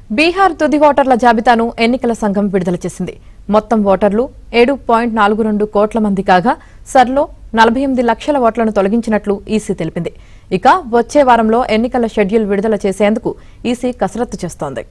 బీహార్ తుది ఓటర్ల జాబితాను ఎన్నికల సంఘం విడుదల చేసింది. మొత్తం ఓటర్లు 7.42 కోట్ల మంది కాగా సర్లో 48 లక్షల ఓట్లను తొలగించినట్లు ఈసీ తెలిపింది. ఇక వచ్చే వారంలో ఎన్నికల షెడ్యూల్ విడుదల చేసేందుకు ఈసీ కసరత్తు చేస్తోంది.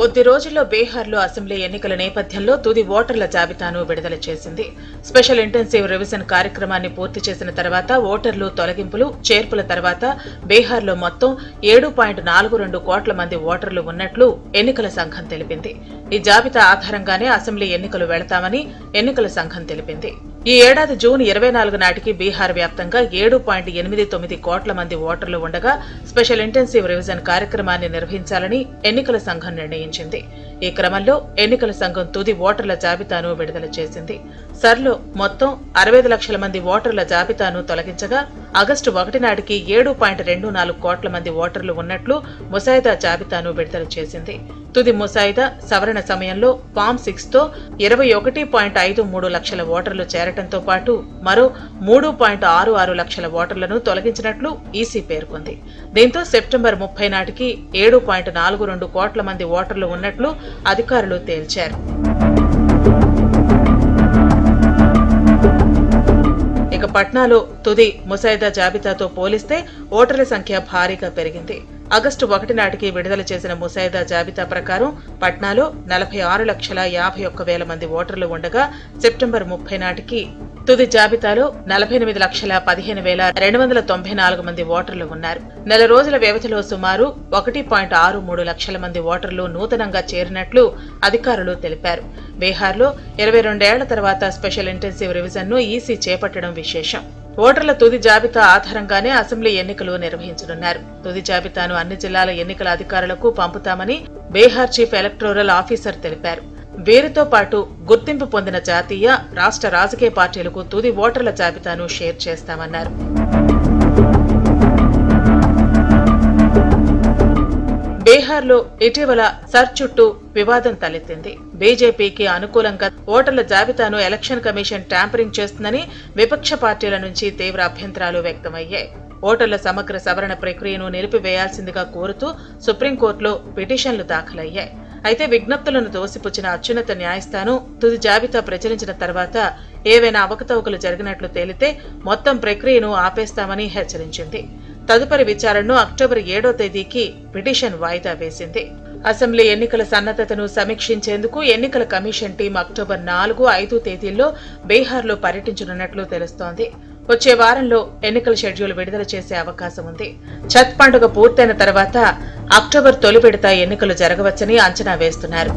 కొద్ది రోజుల్లో బీహార్లో అసెంబ్లీ ఎన్నికల నేపథ్యంలో తుది ఓటర్ల జాబితాను విడుదల చేసింది. స్పెషల్ ఇంటెన్సివ్ రివిజన్ కార్యక్రమాన్ని పూర్తి చేసిన తర్వాత ఓటర్లు తొలగింపులు, చేర్పుల తర్వాత బీహార్లో మొత్తం 7.42 కోట్ల మంది ఓటర్లు ఉన్నట్లు ఎన్నికల సంఘం తెలిపింది. ఈ జాబితా ఆధారంగానే అసెంబ్లీ ఎన్నికలు వెళతామని ఎన్నికల సంఘం తెలిపింది. ఈ ఏడాది జూన్ 24 నాటికి బీహార్ వ్యాప్తంగా 7.89 కోట్ల మంది ఓటర్లు ఉండగా స్పెషల్ ఇంటెన్సివ్ రివిజన్ కార్యక్రమాన్ని నిర్వహించాలని ఎన్నికల సంఘం నిర్ణయించింది. ఈ క్రమంలో ఎన్నికల సంఘం తుది ఓటర్ల జాబితాను విడుదల చేసింది. సర్లో మొత్తం 65 లక్షల మంది ఓటర్ల జాబితాను తొలగించగా ఆగస్టు 1 నాటికి 7.24 కోట్ల మంది ఓటర్లు ఉన్నట్లు ముసాయిదా జాబితాను విడుదల చేసింది. తుది ముసాయిదా సవరణ సమయంలో ఫామ్ 6తో 21.53 లక్షల ఓటర్లు చేరటంతో పాటు మరో 3.66 లక్షల ఓటర్లను తొలగించినట్లు ఈసీ పేర్కొంది. దీంతో సెప్టెంబర్ 30 నాటికి 7.42 కోట్ల మంది ఓటర్లు ఉన్నట్లు అధికారులు తేల్చారు. ఇక పట్నాలో తుది ముసాయిదా జాబితాతో పోలిస్తే ఓటర్ల సంఖ్య భారీగా పెరిగింది. ఆగస్టు 1 నాటికి విడుదల చేసిన ముసాయిదా జాబితా ప్రకారం పట్నాలో 46,51,000 మంది ఓటర్లు ఉండగా సెప్టెంబర్ 30 నాటికి తుది జాబితాలో 48,15,294 మంది ఓటర్లు ఉన్నారు. నెల రోజుల వ్యవధిలో సుమారు 1.63 లక్షల మంది ఓటర్లు నూతనంగా చేరినట్లు అధికారులు తెలిపారు. బీహార్లో 22 ఏళ్ల తర్వాత స్పెషల్ ఇంటెన్సివ్ రివిజన్ ను ఈసీ చేపట్టడం విశేషం. ఓటర్ల తుది జాబితా ఆధారంగానే అసెంబ్లీ ఎన్నికలు నిర్వహించనున్నారు. తుది జాబితాను అన్ని జిల్లాల ఎన్నికల అధికారులకు పంపుతామని బీహార్ చీఫ్ ఎలక్టోరల్ ఆఫీసర్ తెలిపారు. వీరితో పాటు గుర్తింపు పొందిన జాతీయ, రాష్ట్ర రాజకీయ పార్టీలకు తుది ఓటర్ల జాబితాను షేర్ చేస్తామన్నారు. బీహార్లో ఇటీవల సర్ చుట్టూ వివాదం తలెత్తింది. బీజేపీకి అనుకూలంగా ఓటర్ల జాబితాను ఎలక్షన్ కమిషన్ ట్యాంపరింగ్ చేస్తుందని విపక్ష పార్టీల నుంచి తీవ్ర అభ్యంతరాలు వ్యక్తమయ్యాయి. ఓటర్ల సమగ్ర సవరణ ప్రక్రియను నిలిపివేయాల్సిందిగా కోరుతూ సుప్రీంకోర్టులో పిటిషన్లు దాఖలయ్యాయి. అయితే విజ్ఞప్తులను తోసిపుచ్చిన అత్యున్నత న్యాయస్థానం తుది జాబితా ప్రచురించిన తర్వాత ఏవైనా అవకతవకలు జరిగినట్లు తేలితే మొత్తం ప్రక్రియను ఆపేస్తామని హెచ్చరించింది. తదుపరి విచారణను అక్టోబర్ 7వ తేదీకి పిటిషన్ వాయిదా వేసింది. అసెంబ్లీ ఎన్నికల సన్నద్ధతను సమీక్షించేందుకు ఎన్నికల కమిషన్ టీం అక్టోబర్ 4, 5 తేదీల్లో బీహార్లో పర్యటించనున్నట్లు తెలుస్తోంది. వచ్చే వారంలో ఎన్నికల షెడ్యూల్ విడుదల చేసే అవకాశం ఉంది. ఛత్ పండుగ పూర్తయిన తర్వాత అక్టోబర్ తొలి విడత ఎన్నికలు జరగవచ్చని అంచనా వేస్తున్నారు.